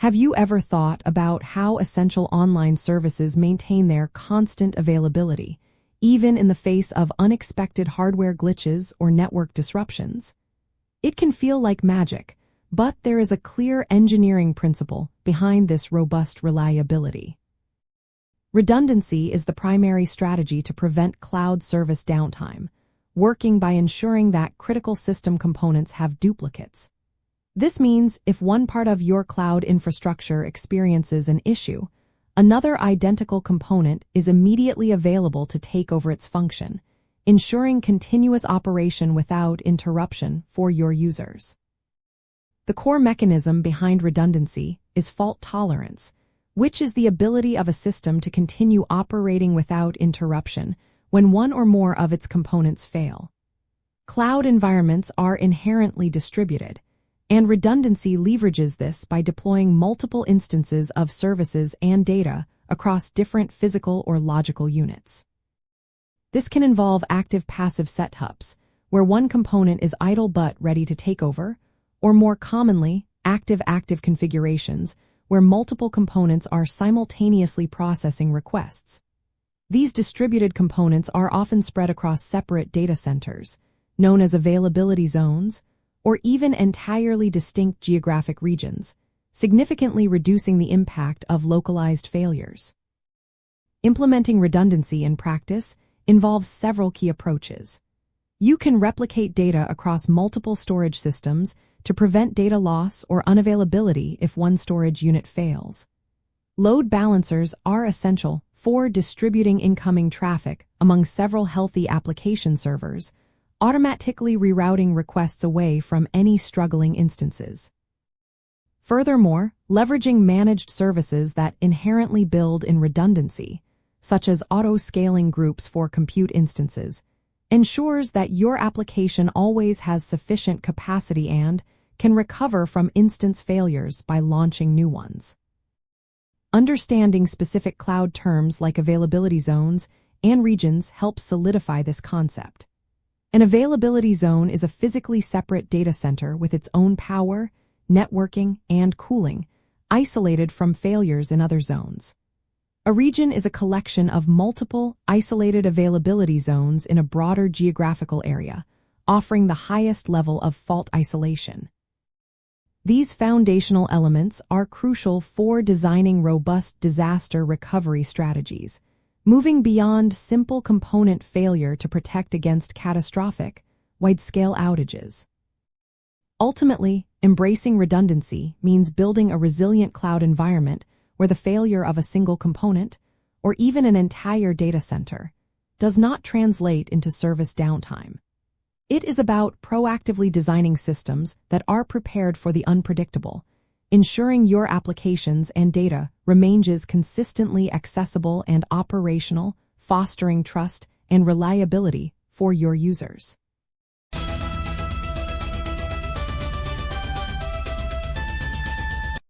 Have you ever thought about how essential online services maintain their constant availability, even in the face of unexpected hardware glitches or network disruptions? It can feel like magic, but there is a clear engineering principle behind this robust reliability. Redundancy is the primary strategy to prevent cloud service downtime, working by ensuring that critical system components have duplicates. This means if one part of your cloud infrastructure experiences an issue, another identical component is immediately available to take over its function, ensuring continuous operation without interruption for your users. The core mechanism behind redundancy is fault tolerance, which is the ability of a system to continue operating without interruption when one or more of its components fail. Cloud environments are inherently distributed, and redundancy leverages this by deploying multiple instances of services and data across different physical or logical units. This can involve active-passive setups, where one component is idle but ready to take over, or more commonly, active-active configurations, where multiple components are simultaneously processing requests. These distributed components are often spread across separate data centers, known as availability zones, or even entirely distinct geographic regions, significantly reducing the impact of localized failures. Implementing redundancy in practice involves several key approaches. You can replicate data across multiple storage systems to prevent data loss or unavailability if one storage unit fails. Load balancers are essential for distributing incoming traffic among several healthy application servers, automatically rerouting requests away from any struggling instances. Furthermore, leveraging managed services that inherently build in redundancy, such as auto-scaling groups for compute instances, ensures that your application always has sufficient capacity and can recover from instance failures by launching new ones. Understanding specific cloud terms like availability zones and regions helps solidify this concept. An availability zone is a physically separate data center with its own power, networking, and cooling, isolated from failures in other zones. A region is a collection of multiple, isolated availability zones in a broader geographical area, offering the highest level of fault isolation. These foundational elements are crucial for designing robust disaster recovery strategies, moving beyond simple component failure to protect against catastrophic, wide-scale outages. Ultimately, embracing redundancy means building a resilient cloud environment where the failure of a single component, or even an entire data center, does not translate into service downtime. It is about proactively designing systems that are prepared for the unpredictable, ensuring your applications and data remains consistently accessible and operational, fostering trust and reliability for your users.